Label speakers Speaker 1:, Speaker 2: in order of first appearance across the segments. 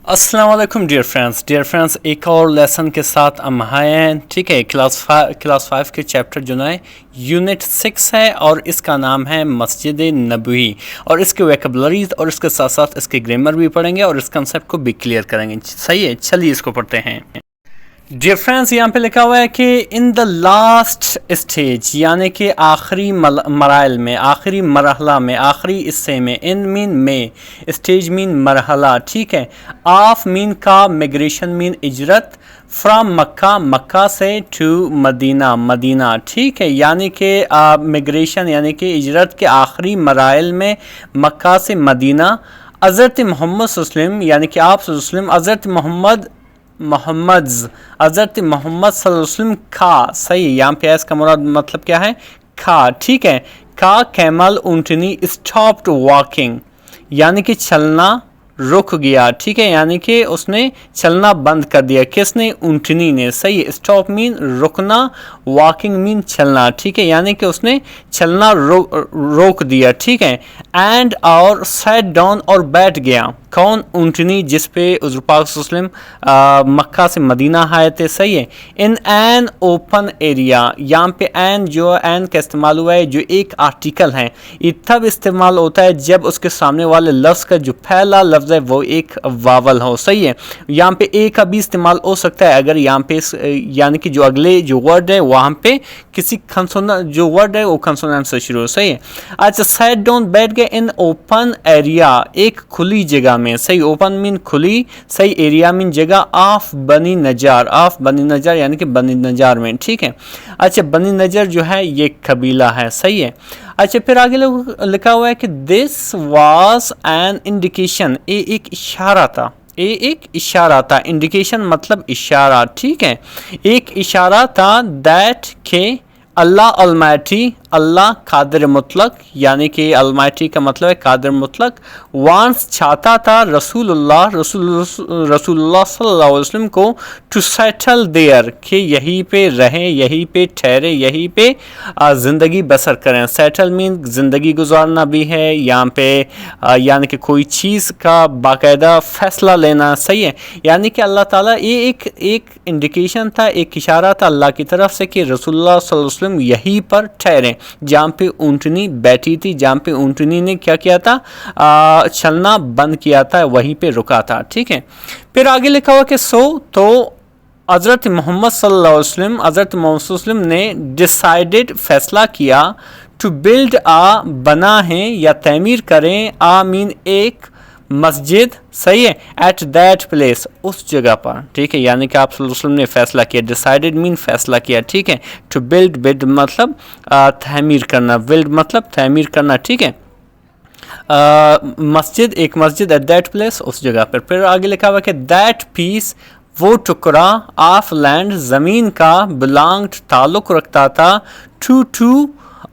Speaker 1: अस्सलाम वालेकुम dear friends एक और लेसन के साथ हम हैं। ठीक है, क्लास 5 के चैप्टर जो है यूनिट 6 है और इसका नाम है मस्जिद नबवी। और इसके वोकैबुलरीज और इसके साथ साथ इसके ग्रामर भी पढ़ेंगे और इस कंसेप्ट को भी क्लियर करेंगे। सही है, चलिए इसको पढ़ते हैं। डियर फ्रेंड्स, यहाँ पे लिखा हुआ है कि इन द लास्ट स्टेज, यानी कि आखिरी मराइल में, आखिरी मरहला में, आखिरी हिस्से में, इन मीन में, स्टेज मीन मरहला, ठीक है, ऑफ मीन का, मिग्रेशन मीन इजरत, फ्रॉम मक्का, मक्का से, टू मदीना, मदीना, ठीक है, यानी कि मिग्रेशन यानी कि इजरत के आखिरी मराइल में मक्का से मदीना। हज़रत मोहम्मद सल्लल्लाहु यानी कि आप सल्लल्लाहु हज़रत हज़रत मोहम्मद सल्लल्लाहु अलैहि वसल्लम का, सही है, यहाँ पे इसका मुराद मतलब क्या है, का, ठीक है, का कैमल ऊँटनी स्टॉप्ड वॉकिंग, यानी कि चलना रुक गया, ठीक है, यानी कि उसने चलना बंद कर दिया। किसने? ऊँटनी ने। सही है, स्टॉप मीन रुकना, वॉकिंग मीन चलना, ठीक है, यानी कि उसने चलना रोक दिया, ठीक है। एंड और सैट डाउन और बैठ गया। कौन? ऊँटनी, जिस पे हुज़ूर पाक सल्लल्लाहु अलैहि वसल्लम मक्का से मदीना आए थे। सही है। इन एन ओपन एरिया, यहाँ पे एन जो एन का इस्तेमाल हुआ है जो एक आर्टिकल है, ये तब इस्तेमाल होता है जब उसके सामने वाले लफ्ज़ का जो पहला लफ्ज़ है वो एक वावल हो। सही है। यहाँ पे ए का भी इस्तेमाल हो सकता है अगर यहाँ पे यानी कि जो अगले जो वर्ड है वहाँ पे किसी कंसोनेंट, जो वर्ड है वो कंसोनेंट से शुरू हो। सही है। अच्छा, सैट डाउन बैठ गए इन ओपन एरिया, एक खुली जगह में। सही, ओपन मीन खुली, सही, एरिया मीन जगह, ऑफ बनी नजार, ऑफ बनी नजार यानी कि बनी नजार में, ठीक है। अच्छा, बनी नजर जो है ये कबीला है। सही है। अच्छा, फिर आगे लिखा हुआ है कि दिस वाज एन इंडिकेशन, ये एक इशारा था, ये एक इशारा था। इंडिकेशन मतलब इशारा, ठीक है, एक इशारा था दैट के अल्लाह अलमाइटी, अल्लाह कादिर मुतलक, यानी कि अलमाइटी का मतलब है कादिर मुतलक, वांस चाहता था रसूलुल्लाह सल्लल्लाहु अलैहि वसल्लम को टू सेटल देयर, कि यहीं पे रहें, यहीं पे ठहरे, यहीं पे ज़िंदगी बसर करें। सेटल मीन ज़िंदगी गुजारना भी है यहाँ पे, यानी कि कोई चीज़ का बाकायदा फ़ैसला लेना। सही है। यानी कि अल्लाह ताला, ये एक इंडिकेशन था, एक इशारा था अल्लाह की तरफ से कि रसूलुल्लाह सल्लल्लाहु अलैहि वसल्लम यहीं पर ठहरें जहाँ पे ऊँटनी बैठी थी, जहाँ पे ऊँटनी ने क्या किया था, चलना बंद किया था, वहीं पे रुका था, ठीक है। फिर आगे लिखा हुआ कि तो हज़रत मोहम्मद सल्लल्लाहु अलैहि वसल्लम, हज़रत मोहम्मद सल्लल्लाहु अलैहि वसल्लम ने डिसाइडेड, फैसला किया, टू बिल्ड बना है या तमीर करें, मीन एक मस्जिद। सही है। एट दैट प्लेस, उस जगह पर, ठीक है, यानी कि आप सल्लल्लाहु अलैहि वसल्लम ने फैसला किया। डिसाइडेड मीन फैसला किया, ठीक है। टू बिल्ड मतलब तमीर करना, बिल्ड मतलब तमीर करना, ठीक है। मस्जिद, एक मस्जिद, एट दैट प्लेस, उस जगह पर। फिर आगे लिखा हुआ कि दैट पीस, वो टुकड़ा, ऑफ लैंड, ज़मीन का, बिलोंग्ड, ताल्लुक़ रखता था, टू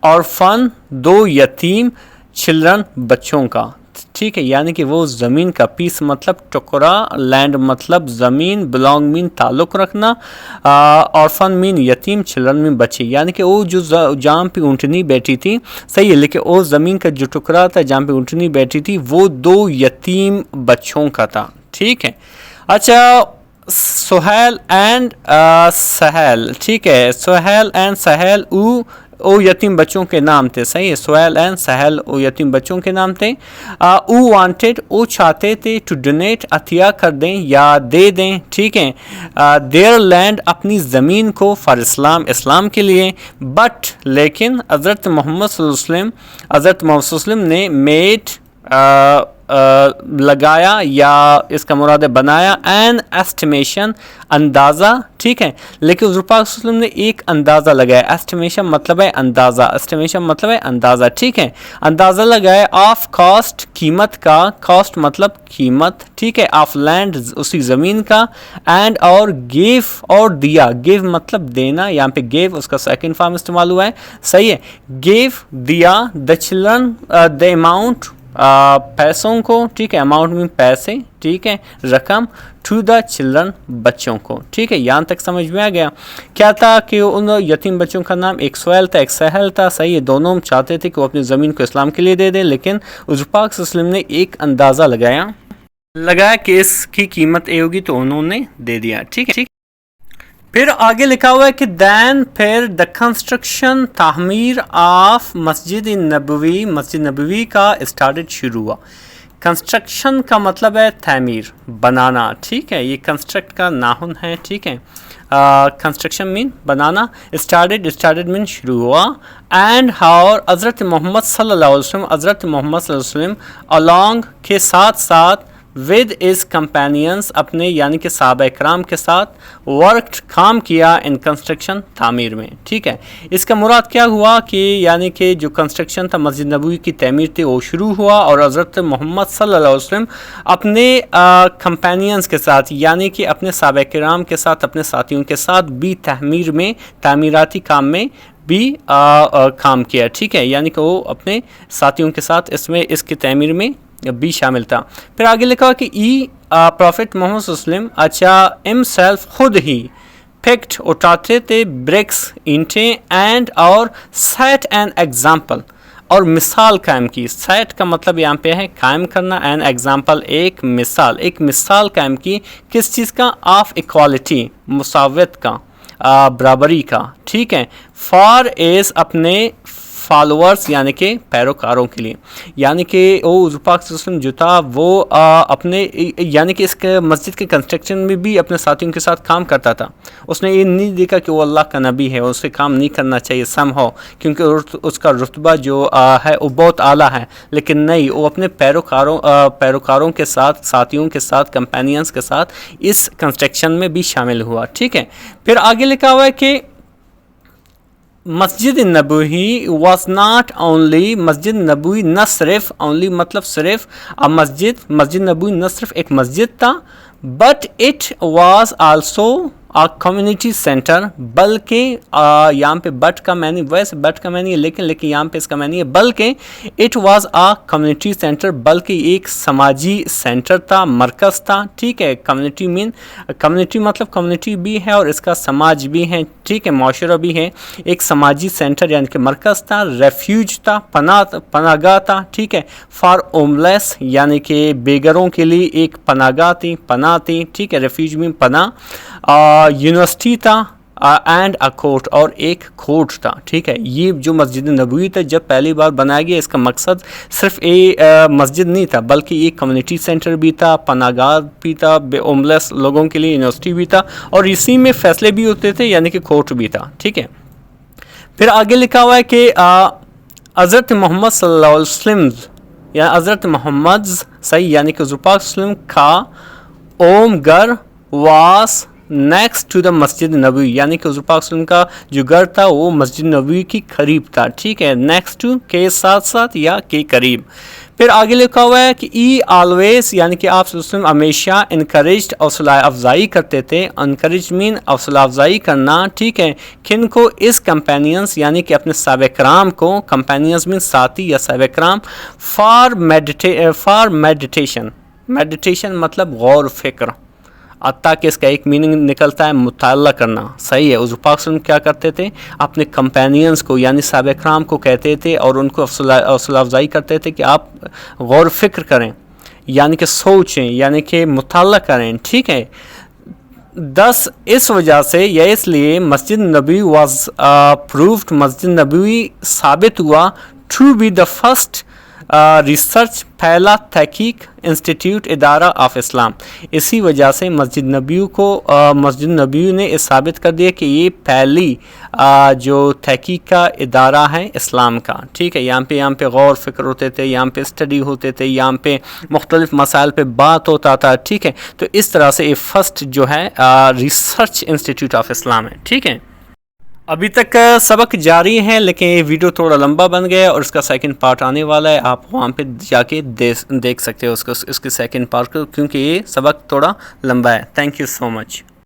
Speaker 1: ऑर्फन, दो यतीम, चिल्ड्रन, बच्चों का, ठीक है, यानी कि वो ज़मीन का, पीस मतलब टुकड़ा, लैंड मतलब ज़मीन, बिलोंग मीन ताल्लुक़ रखना, ऑर्फन मीन यतीम, चिल्ड्रन मीन बच्चे, यानी कि वो जो जहाँ पे ऊँटनी बैठी थी। सही है। लेकिन वो ज़मीन का जो टुकड़ा था जहाँ पे ऊँटनी बैठी थी वो दो यतीम बच्चों का था, ठीक है। अच्छा, सुहेल एंड सहल, ठीक है, सुहेल एंड सहल ओ यतीम बच्चों के नाम थे। सही है। सुहेल एंड सहल ओ यतीम बच्चों के नाम थे। ओ वांटेड, ओ चाहते थे, टू डोनेट, अतिया कर दें या दे दें, ठीक है, देयर लैंड, अपनी ज़मीन को, फॉर इस्लाम, इस्लाम के लिए। बट लेकिन हज़रत मोहम्मद सल्लल्लाहु अलैहि वसल्लम ने मेड लगाया, या इसका मुराद है बनाया, एन एस्टिमेशन, अंदाज़ा, ठीक है। लेकिन हुज़ूर पाक सल्लल्लाहु अलैहि वसल्लम ने एक अंदाज़ा लगाया। एस्टिमेशन मतलब है अंदाज़ा, एस्टिमेशन मतलब है अंदाज़ा, ठीक है। अंदाज़ा लगाया, ऑफ कॉस्ट, कीमत का, कॉस्ट मतलब कीमत, ठीक है, ऑफ लैंड, उसी ज़मीन का, एंड और गेव, और दिया, गेव मतलब देना, यहाँ पे गेव उसका सेकंड फॉर्म इस्तेमाल हुआ है। सही है। गेव दिया, द चिल्ड्रन, द अमाउंट, पैसों को, ठीक है, अमाउंट में पैसे, ठीक है, रकम, टू द चिल्ड्रन, बच्चों को, ठीक है। यहाँ तक समझ में आ गया। क्या था कि उन यतीम बच्चों का नाम एक सुहेल था, एक सहल था। सही है। दोनों चाहते थे कि वो अपनी ज़मीन को इस्लाम के लिए दे दें, लेकिन हुज़ूर पाक सल्लल्लाहु अलैहि वसल्लम ने एक अंदाज़ा लगाया لگایا کہ اس کی قیمت اے ہوگی تو انہوں نے دے دیا. ٹھیک ہے. پھر آگے لکھا ہوا ہے کہ دین پھر دا کنسٹرکشن تعمیر آف مسجد نبوی کا اسٹارٹڈ شروع ہوا. کنسٹرکشن کا مطلب ہے تعمیر بنانا. ٹھیک ہے. یہ کنسٹرکٹ کا ناؤن ہے. ٹھیک ہے. کنسٹرکشن مین بنانا. اسٹارٹڈ مین شروع ہوا. اینڈ اور حضرت محمد صلی اللہ علیہ وسلم along کے ساتھ ود از کمپینینس اپنے یعنی کہ صحابہ کرام کے ساتھ ورکڈ کام کیا ان کنسٹرکشن تعمیر میں. ٹھیک ہے. اس کا مراد کیا ہوا کہ یعنی کہ جو کنسٹرکشن تھا مسجد نبوی کی تعمیر تھی وہ شروع ہوا اور حضرت محمد صلی اللہ علیہ وسلم اپنے کمپینینس کے ساتھ یعنی کہ اپنے صحابہ کرام کے ساتھ اپنے ساتھیوں کے ساتھ بھی تعمیراتی کام میں بھی کام کیا. ٹھیک ہے. یعنی کہ وہ اپنے ساتھیوں کے ساتھ اس کی تعمیر میں بھی شامل تھا. پھر آگے لکھا کہ پروفٹ محمد صلی اللہ علیہ وسلم himself خود ہی پکٹ اٹھاتے تھے برکس اینٹیں اینڈ اور سیٹ این ایگزامپل اور مثال قائم کی. سیٹ کا مطلب یہاں پہ ہے قائم کرنا. این ایگزامپل ایک مثال قائم کی. کس چیز کا؟ آف ایکوالٹی مساوات کا برابری کا. ٹھیک ہے. فار ایز اپنے فالوورس یعنی کہ پیروکاروں کے لیے. یعنی کہ وہ حضور پاک صلی اللہ علیہ وسلم جو تھا وہ اپنے یعنی کہ اس کے مسجد کے کنسٹرکشن میں بھی اپنے ساتھیوں کے ساتھ کام کرتا تھا. اس نے یہ نہیں دیکھا کہ وہ اللہ کا نبی ہے, اس سے کام نہیں کرنا چاہیے سم ہو کیونکہ اس کا رتبہ جو ہے وہ بہت اعلیٰ ہے. لیکن نہیں, وہ اپنے پیروکاروں کے ساتھ ساتھیوں کے ساتھ کمپینینس کے ساتھ اس کنسٹرکشن میں بھی شامل ہوا. ٹھیک ہے. پھر آگے لکھا ہوا ہے کہ Masjid Nabawi was not only Masjid Nabawi نہ صرف اونلی مطلب صرف مسجد نبوی نہ صرف ایک مسجد تھا but it was also community centre بلکہ یہاں پہ بٹ کا معنی ویسے بٹ کا معنی ہے لیکن یہاں پہ اس کا معنی ہے بلکہ اٹ واز کمیونٹی سینٹر بلکہ ایک سماجی سینٹر تھا مرکز تھا. ٹھیک ہے. کمیونٹی مطلب کمیونٹی بھی ہے اور اس کا سماج بھی ہے. ٹھیک ہے. معاشرہ بھی ہے. ایک سماجی سینٹر یعنی کہ مرکز تھا. ریفیوج تھا پناہ گاہ تھا. ٹھیک ہے. فار ہوملیس یعنی کہ بےگھروں کے لیے ایک پناہ گاہ تھی پناہ تھی. ٹھیک ہے. ریفیوج میں پناہ. یونیورسٹی تھا اینڈ اے کورٹ اور ایک کورٹ تھا. ٹھیک ہے. یہ جو مسجد نبوی تھا جب پہلی بار بنایا گیا اس کا مقصد صرف مسجد نہیں تھا بلکہ ایک کمیونٹی سینٹر بھی تھا, پناہ گاہ بھی تھا ہوملیس لوگوں کے لیے, یونیورسٹی بھی تھا اور اسی میں فیصلے بھی ہوتے تھے یعنی کہ کورٹ بھی تھا. ٹھیک ہے. پھر آگے لکھا ہوا ہے کہ حضرت محمد صلی اللہ علیہ وسلم یا حضرت محمد صحیح یعنی کہ حضور پاک صلی اللہ علیہ وسلم کا اوم گھر واس next to the Masjid Nabawi یعنی کہ حضور پاک صلی اللہ علیہ وسلم کا جو گھر تھا وہ مسجد نبوی کی قریب تھا. ٹھیک ہے. نیکسٹ ٹو کے ساتھ یا کے قریب. پھر آگے لکھا ہوا ہے کہ آلویز یعنی کہ آپ صلی اللہ علیہ وسلم ہمیشہ انکریجڈ حوصلہ افزائی کرتے تھے. انکریج مین حوصلہ افزائی کرنا. ٹھیک ہے. کن کو؟ اس کمپینینس یعنی کہ اپنے صحابہ کرام کو. کمپینینس مین ساتھی یا صحابہ کرام. فار میڈیٹیشن مطلب غور فکر. تاکہ اس کا ایک میننگ نکلتا ہے مطالعہ کرنا. صحیح ہے. حضور پاک صلی اللہ علیہ وسلم کیا کرتے تھے؟ اپنے کمپینینس کو یعنی صحابہ کرام کو کہتے تھے اور ان کو حوصلہ افزائی کرتے تھے کہ آپ غور فکر کریں یعنی کہ سوچیں یعنی کہ مطالعہ کریں. ٹھیک ہے. اس وجہ سے یا اس لیے مسجد نبوی واز پروفڈ مسجد نبوی ثابت ہوا to be the first research پہلا تحقیق انسٹیٹیوٹ ادارہ آف اسلام. اسی وجہ سے مسجد نبوی نے اس ثابت کر دیا کہ یہ پہلی جو تحقیق کا ادارہ ہے اسلام کا. ٹھیک ہے. یہاں پہ غور فکر ہوتے تھے, یہاں پہ اسٹڈی ہوتے تھے, یہاں پہ مختلف مسائل پہ بات ہوتا تھا. ٹھیک ہے. تو اس طرح سے یہ فرسٹ جو ہے ریسرچ انسٹیٹیوٹ آف اسلام ہے. ٹھیک ہے. ابھی تک سبق جاری ہے لیکن یہ ویڈیو تھوڑا لمبا بن گیا اور اس کا سیکنڈ پارٹ آنے والا ہے. آپ وہاں پہ جا کے دیکھ سکتے ہو اس کے سیکنڈ پارٹ کو کیونکہ یہ سبق تھوڑا لمبا ہے. Thank you so much.